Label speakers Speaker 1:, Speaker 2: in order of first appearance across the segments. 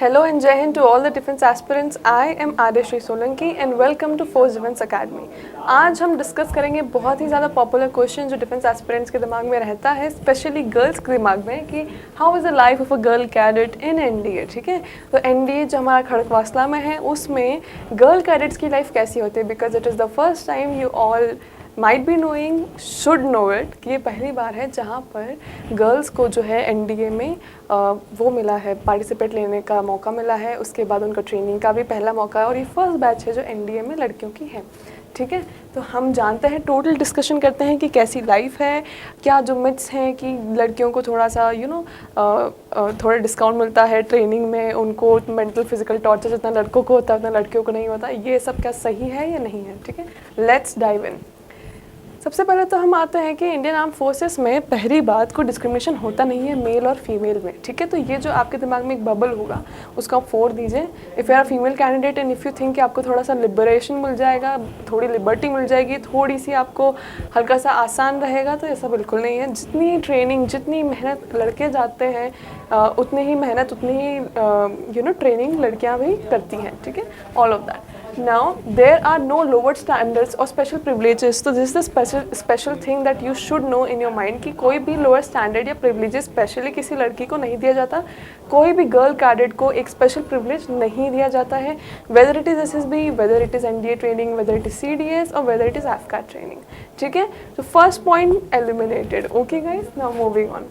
Speaker 1: Hello and Jai Hind to all the defense aspirants. I am Adeshri Solanki and welcome to Force Defense Academy. आज हम discuss करेंगे बहुत ही ज़्यादा popular question जो defence aspirants के दिमाग में रहता है, स्पेशली गर्ल्स के दिमाग में, कि how is the life of a girl cadet in NDA. ठीक है, तो एनडीए जो हमारा खड़कवासला में है उसमें गर्ल कैडेट्स की लाइफ कैसी होती है, because it is the first time you all might be knowing, should know it, कि ये पहली बार है जहाँ पर गर्ल्स को जो है एनडीए में वो मिला है, पार्टिसिपेट लेने का मौका मिला है. उसके बाद उनका ट्रेनिंग का भी पहला मौका है और ये फर्स्ट बैच है जो एनडीए में लड़कियों की है. ठीक है, तो हम जानते हैं, टोटल डिस्कशन करते हैं कि कैसी लाइफ है, क्या जो मिथ्स हैं कि लड़कियों को थोड़ा सा थोड़ा डिस्काउंट मिलता है ट्रेनिंग में, उनको मेंटल फिजिकल टॉर्चर जितना लड़कों को होता है उतना लड़कियों को नहीं होता, ये सब क्या सही है या नहीं है. ठीक है, लेट्स डाइव इन. सबसे पहले तो हम आते हैं कि इंडियन आर्म फोर्सेस में पहली बात को डिस्क्रिमिनेशन होता नहीं है मेल और फीमेल में. ठीक है, तो ये जो आपके दिमाग में एक बबल होगा उसको आप फोड़ दीजिए. If you are female candidate and if you think कि आपको थोड़ा सा लिबरेशन मिल जाएगा, थोड़ी लिबर्टी मिल जाएगी, थोड़ी सी आपको हल्का सा आसान रहेगा, तो ऐसा बिल्कुल नहीं है. जितनी ट्रेनिंग, जितनी मेहनत लड़के जाते हैं उतनी ही मेहनत, उतनी ही ट्रेनिंग लड़कियाँ भी करती हैं. ठीक है, all of that. Now there are no lower standards or special privileges. So this is the special thing that you should know in your mind कि कोई भी lower standard या privileges स्पेशली किसी लड़की को नहीं दिया जाता. कोई भी गर्ल कैडेट को एक स्पेशल प्रिविलेज नहीं दिया जाता है, whether it is SSB, whether it is NDA training, whether it is CDS or whether it is AFCAT training. ठीक है, so first point eliminated. Okay guys, now moving on.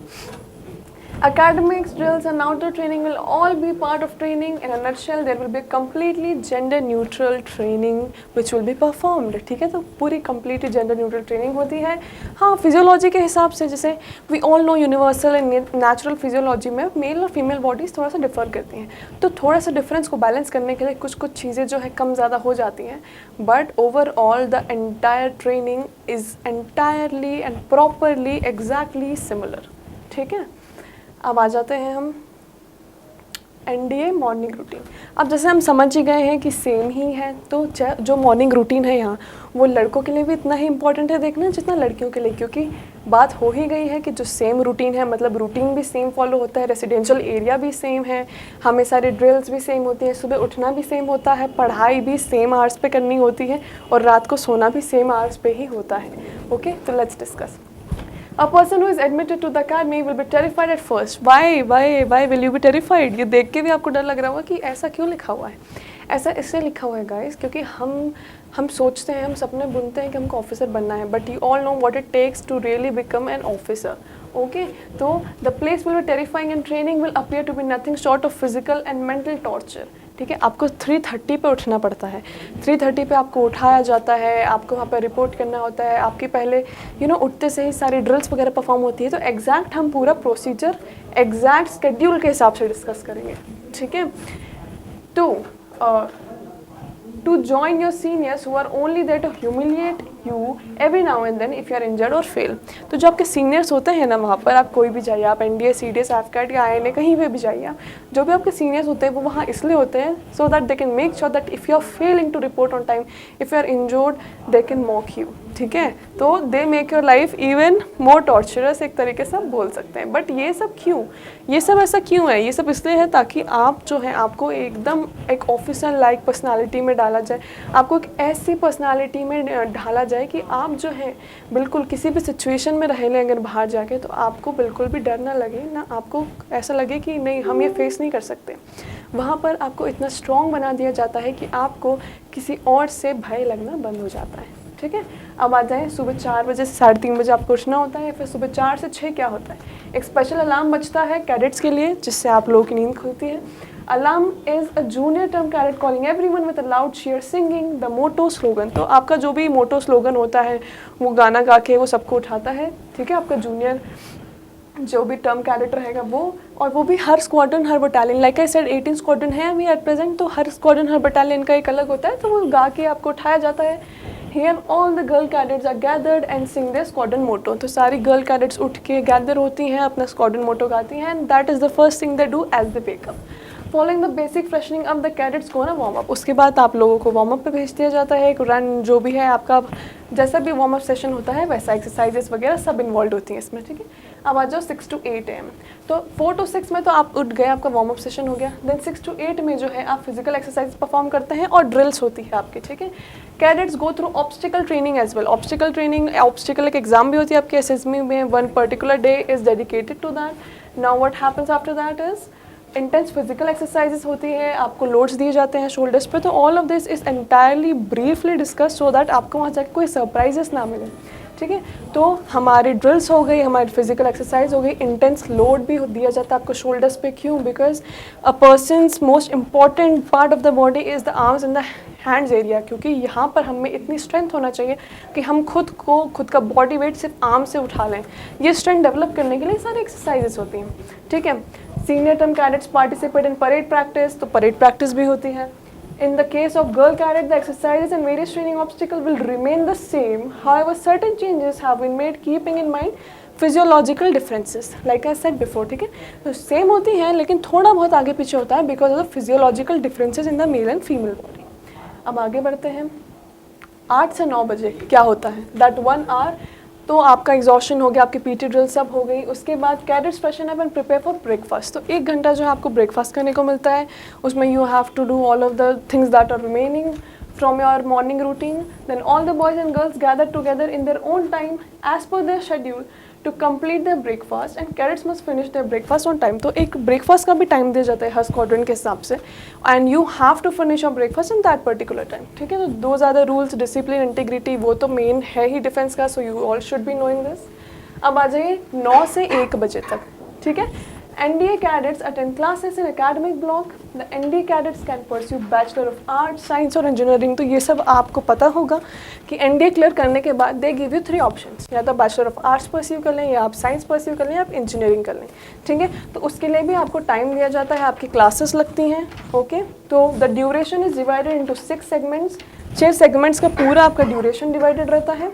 Speaker 1: Academics, drills and outdoor training will all be part of training. In a nutshell, there will be completely gender neutral training which will be performed. ठीक है, तो पूरी completely gender neutral training होती है. हाँ, physiology के हिसाब से, जैसे we all know universal and natural physiology में मेल और फीमेल बॉडीज़ थोड़ा सा डिफर करती हैं, तो थोड़ा सा डिफरेंस को बैलेंस करने के लिए कुछ कुछ चीज़ें जो है कम ज़्यादा हो जाती हैं. But overall the entire training is entirely and properly exactly similar. ठीक है, अब आ जाते हैं हम एनडीए मॉर्निंग रूटीन. अब जैसे हम समझ ही गए हैं कि सेम ही है, तो जो मॉर्निंग रूटीन है यहाँ वो लड़कों के लिए भी इतना ही इम्पॉर्टेंट है देखना जितना लड़कियों के लिए, क्योंकि बात हो ही गई है कि जो सेम रूटीन है, मतलब रूटीन भी सेम फॉलो होता है, रेसिडेंशियल एरिया भी सेम है, हमें सारे ड्रिल्स भी सेम होती हैं, सुबह उठना भी सेम होता है, पढ़ाई भी सेम आवर्स पे करनी होती है और रात को सोना भी सेम आवर्स पे ही होता है. ओके, तो let's discuss. A person who is admitted to the academy will be terrified at first. Why will you be terrified? ये देख के भी आपको डर लग रहा होगा कि ऐसा क्यों लिखा हुआ है. ऐसा इसलिए लिखा हुआ है गाइस क्योंकि हम सोचते हैं, हम सपने बुनते हैं कि हमको ऑफिसर बनना है, but you all know what it takes to really become an officer. Okay, तो the place will be terrifying and training will appear to be nothing short of physical and mental torture. ठीक है, आपको 3:30 पे उठना पड़ता है. 3:30 पे आपको उठाया जाता है, आपको वहाँ पर रिपोर्ट करना होता है, आपकी पहले उठते से ही सारी ड्रिल्स वगैरह परफॉर्म होती है. तो एग्जैक्ट हम पूरा प्रोसीजर एग्जैक्ट शेड्यूल के हिसाब से डिस्कस करेंगे. ठीक है, to join your seniors who are only there to humiliate you every now and then if you are injured or fail. तो जो आपके सीनियर्स होते हैं ना, वहाँ पर आप कोई भी जाइए, आप एनडीए, सीडीएस, एफकैट या आईएनए कहीं पे भी जाइए, आप जो भी आपके सीनियर्स होते हैं वो वहाँ इसलिए होते हैं so that they can make sure that if you are failing to report on time, if you are injured, they can mock you. ठीक है, तो they make your life even more torturous, एक तरीके से आप बोल सकते हैं. बट ये सब क्यों, ये सब ऐसा क्यों है? ये सब इसलिए है ताकि आप जो है आपको एकदम एक ऑफिसर लाइक पर्सनालिटी में डाला जाए, आपको एक ऐसी पर्सनालिटी में ढाला जाए कि आप जो है बिल्कुल किसी भी सिचुएशन में रह लें अगर बाहर जाके, तो आपको बिल्कुल भी डर ना लगे, ना आपको ऐसा लगे कि नहीं हम ये फेस नहीं कर सकते. वहाँ पर आपको इतना स्ट्रॉन्ग बना दिया जाता है कि आपको किसी और से भय लगना बंद हो जाता है. ठीक है, अब आ जाए सुबह 4 बजे से 3:30 बजे आपको उठना होता है. फिर सुबह 4 से 6 क्या होता है, एक स्पेशल अलार्म बजता है कैडेट्स के लिए जिससे आप लोगों की नींद खुलती है. Alarm is a junior term cadet calling everyone with a loud cheer singing the motto slogan. तो आपका जो भी मोटो स्लोगन होता है वो गाना गा के वो सबको उठाता है. ठीक है, आपका जूनियर जो भी टर्म कैडेट रहेगा वो, और वो भी हर स्क्वाड्रन, हर battalion, like I said 18 squadron है अभी एट प्रेजेंट, तो हर स्क्वाड्रन, हर बटालियन का एक अलग होता है, तो वो गा के आपको उठाया जाता है. Here all the girl cadets are gathered and sing their squadron motto. तो सारी गर्ल कैडेट्स उठ के गैदर होती हैं, अपना स्क्वाड्रन मोटो गाती हैं, and that is the first thing they do as they wake up. Following the basic freshening of the cadets को ना वार्म अप, उसके बाद आप लोगों को वार्म अप पे भेज दिया जाता है. एक रन जो भी है आपका, जैसा भी वार्म अप सेशन होता है वैसा एक्सरसाइजेस वगैरह सब इन्वॉल्व होती हैं इसमें. ठीक है, अब आ जाओ 6 to 8 AM। तो 4 to 6 में तो आप उठ गए, आपका वार्म अप सेशन हो गया। देन 6 to 8 में जो है आप फिजिकल एक्सरसाइज परफॉर्म करते हैं और ड्रिल्स होती है आपकी, ठीक है। Cadets go through obstacle training as well. Obstacle training, obstacle एक एग्जाम भी होती है आपके एसएसबी में, one particular day is dedicated to that. Now what happens after that is intense physical exercises होती है, आपको लोड्स दिए जाते हैं शोल्डर्स पे। तो all of this is entirely briefly discuss so that आपको वहाँ जाकर कोई सरप्राइजेस ना मिले, ठीक है। तो हमारी ड्रिल्स हो गई, हमारी फिजिकल एक्सरसाइज हो गई, इंटेंस लोड भी दिया जाता है आपको शोल्डर्स पे। क्यों? Because a person's most important part of the body is the arms and the hands area, क्योंकि यहाँ पर हमें इतनी स्ट्रेंथ होना चाहिए कि हम खुद का बॉडी वेट सिर्फ आर्म से उठा लें। ये स्ट्रेंथ डेवलप करने के लिए सारी एक्सरसाइजेस होती हैं, ठीक है। Senior term cadets participate in parade practice, तो परेड प्रैक्टिस भी होती है। In the case of girl cadet, the exercises and various training obstacles will remain the same. However, certain changes have been made keeping in mind physiological differences. Like I said before, ठीक है। तो same होती हैं लेकिन थोड़ा बहुत आगे पीछे होता है because of the physiological differences in the male and female body. अब आगे बढ़ते हैं। 8 से 9 बजे क्या होता है? That 1 hour तो आपका एग्जॉशन हो गया, आपकी पीटी ड्रिल सब हो गई। उसके बाद cadets freshen up and prepare for breakfast. तो 1 घंटा जो है आपको ब्रेकफास्ट करने को मिलता है। उसमें you have to do all of the things that are remaining from your morning routine. Then all the boys and girls gather together in their own time as per their schedule to complete their breakfast and cadets must finish their breakfast on time. तो एक breakfast का भी time दिया जाता है हर squadron के हिसाब से, and you have to finish your breakfast in that particular time, ठीक है। तो दो ज़्यादा रूल्स, डिसिप्लिन, इंटीग्रिटी, वो तो मेन है ही डिफेंस का, so you all should be knowing this. अब आ जाइए 9 से 1 बजे तक, ठीक है। NDA cadets attend classes in academic block. The NDA cadets can pursue Bachelor of Arts, Science और Engineering। तो ये सब आपको पता होगा कि NDA क्लियर करने के बाद दे गिव यू 3 ऑप्शंस, या तो बैचलर ऑफ आर्ट्स परस्यू कर लें, या आप साइंस परस्यू कर लें, या आप इंजीनियरिंग कर लें, ठीक है। तो उसके लिए भी आपको टाइम दिया जाता है, आपकी क्लासेस लगती हैं, ओके। तो the duration is divided into 6 segments. 6 segments का पूरा आपका ड्यूरेशन डिवाइडेड रहता है।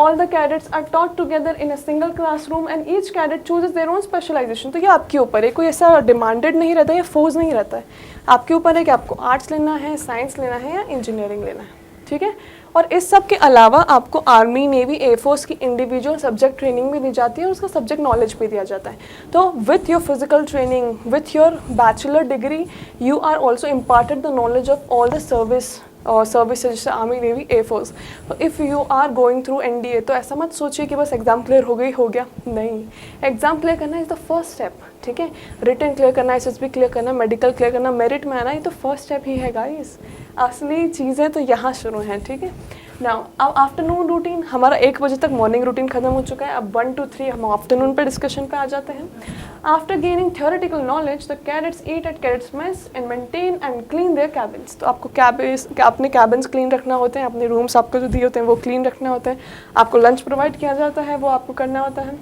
Speaker 1: All the cadets are taught together in a single classroom and each cadet chooses their own specialization। तो ये आपके ऊपर है, कोई ऐसा डिमांडेड नहीं रहता है या फोर्स नहीं रहता है, आपके ऊपर है कि आपको आर्ट्स लेना है, साइंस लेना है या इंजीनियरिंग लेना है, ठीक है। और इस सब के अलावा आपको आर्मी, नेवी, एयरफोर्स की इंडिविजुअल सब्जेक्ट ट्रेनिंग भी दी जाती है और उसका सब्जेक्ट नॉलेज भी दिया जाता है। तो with your physical training, with your bachelor degree, you are also imparted the knowledge of all the services, जैसे आर्मी, नेवी, एयरफोर्स। तो if you are going through NDA, तो ऐसा मत सोचिए कि बस एग्ज़ाम क्लियर हो गई, हो गया, नहीं। एग्ज़ाम क्लियर करना इज़ द फर्स्ट स्टेप, ठीक है। रिटन क्लियर करना, SSB क्लियर करना, मेडिकल क्लियर करना, मेरिट में आना, ये तो फर्स्ट स्टेप ही है गाइस। असली चीज़ें तो यहाँ शुरू हैं, ठीक है। नाउ अब आफ्टरनून रूटीन, हमारा 1 बजे तक मॉर्निंग रूटीन खत्म हो चुका है। अब 1 to 3 हम आफ्टरनून पे डिस्कशन पे आ जाते हैं। After gaining theoretical knowledge, the cadets eat at cadets mess and maintain and clean their cabins. तो आपको अपने कैबिन्स क्लीन रखना होते हैं, अपने रूम्स आपको जो दिए होते हैं वो क्लीन रखना होते हैं। आपको लंच प्रोवाइड किया जाता है, वो आपको करना होता है।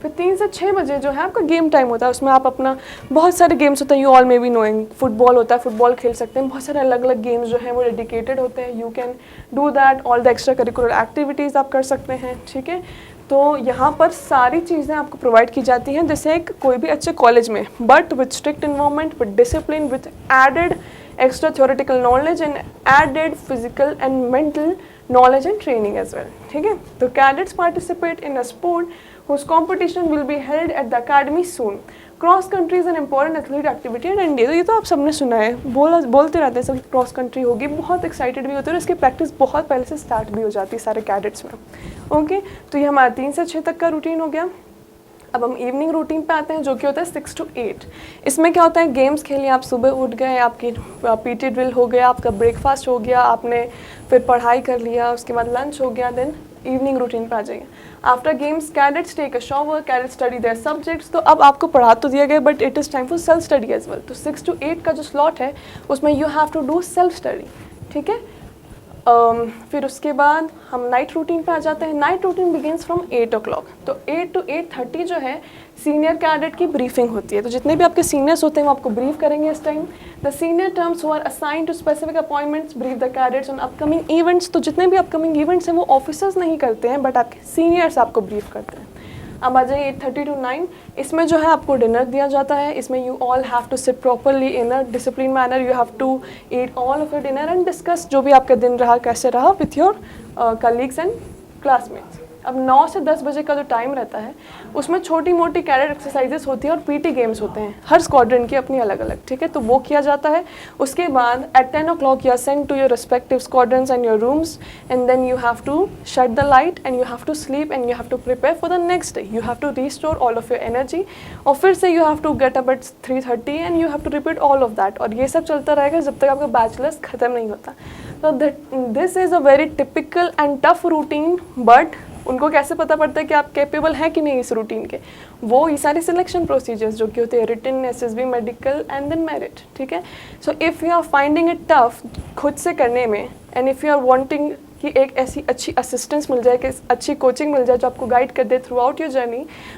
Speaker 1: फिर 3 से 6 बजे जो है आपका गेम टाइम होता है। उसमें आप अपना बहुत सारे गेम्स होते हैं, you all may be knowing. Football होता है, फुटबॉल खेल सकते हैं। बहुत सारे अलग अलग गेम्स जो हैं वो डेडिकेटेड होते हैं, you can do that. All the extra curricular activities आप कर सकते हैं, ठीक है। तो यहाँ पर सारी चीज़ें आपको प्रोवाइड की जाती हैं जैसे एक कोई भी अच्छे कॉलेज में, but with strict environment, with discipline, with added extra theoretical knowledge and added physical and mental knowledge and training as well, ठीक है। तो cadets participate in a sport whose competition will be held at the academy soon. Cross country is an important athlete activity at NDA। तो ये तो आप सबने सुना है, बोलते रहते हैं सब क्रॉस कंट्री होगी, बहुत एक्साइटेड भी होते हैं और इसकी प्रैक्टिस बहुत पहले से स्टार्ट भी हो जाती है सारे कैडेट्स में, ओके। तो ये हमारा 3 से 6 तक का रूटीन हो गया। अब हम इवनिंग रूटीन पे आते हैं जो कि होता है 6 to 8। इसमें क्या होता है, गेम्स खेलिए, आप सुबह उठ गए, आपकी PT ड्रिल हो गया, आपका ब्रेकफास्ट हो गया, आपने फिर पढ़ाई कर लिया, उसके बाद लंच हो गया, देन इवनिंग रूटीन पे आ जाइए। After games cadets take a shower, cadets study their subjects. तो अब आपको पढ़ा तो दिया गया but it is time for self study as well. तो 6 to 8 का जो स्लॉट है उसमें you have to do self study, ठीक है। फिर उसके बाद हम नाइट रूटीन पे आ जाते हैं। Night routine begins from 8 o'clock। तो 8 to 8:30 जो है सीनियर कैडेट की ब्रीफिंग होती है। तो जितने भी आपके सीनियर्स होते हैं वो आपको ब्रीफ करेंगे इस time. The senior terms who are assigned to specific appointments brief the cadets on upcoming events. तो जितने भी अपकमिंग इवेंट्स हैं वो ऑफिसर्स नहीं करते हैं बट आपके सीनियर्स आपको ब्रीफ करते हैं। अब आ जाइए 8:30 to 9। इसमें जो है आपको डिनर दिया जाता है। इसमें you all have to sit properly in a discipline manner, you have to eat all of your dinner and discuss जो भी आपका दिन रहा कैसे रहा with your colleagues and classmates, अब 9 से 10 बजे का जो टाइम रहता है उसमें छोटी मोटी कैडेट एक्सरसाइजेस होती है और पीटी गेम्स होते हैं, हर स्क्वाड्रन की अपनी अलग अलग, ठीक है। तो वो किया जाता है। उसके बाद at 10 o'clock you are sent to your respective squadrons and your rooms, and then you have to shut the light and you have to sleep and you have to prepare for the next day. You have to restore all of your energy और फिर से you have to get up at 3:30 and you have to repeat all of that. और ये सब चलता रहेगा जब तक आपका बैचलर्स ख़त्म नहीं होता। तो this is a very typical and tough routine, but उनको कैसे पता पड़ता है कि आप कैपेबल हैं कि नहीं इस रूटीन के? वो ये सारे सिलेक्शन प्रोसीजर्स जो कि होते हैं written, SSB, medical and then merit, ठीक है। So if you are finding it tough खुद से करने में, and if you are wanting कि एक ऐसी अच्छी असिस्टेंस मिल जाए, कि अच्छी कोचिंग मिल जाए जो आपको गाइड कर दे throughout your journey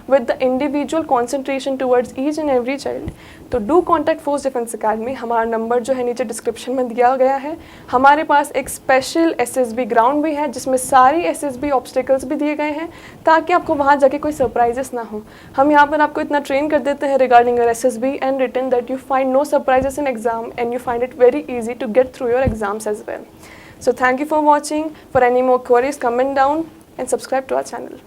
Speaker 1: with the individual concentration towards each and every child, तो do contact force defence academy. हमारा नंबर जो है नीचे डिस्क्रिप्शन में दिया गया है। हमारे पास एक स्पेशल एसएसबी ग्राउंड भी है जिसमें सारी एसएसबी ऑब्स्टिकल्स भी दिए गए हैं ताकि आपको वहाँ जाके कोई सरप्राइजेस ना हो। हम यहाँ पर आपको इतना ट्रेन कर देते हैं regarding your SSB and written that you find no surprises in exam and you find it very easy to get through your exams as well. So thank you for watching. For any more queries, comment down and subscribe to our channel.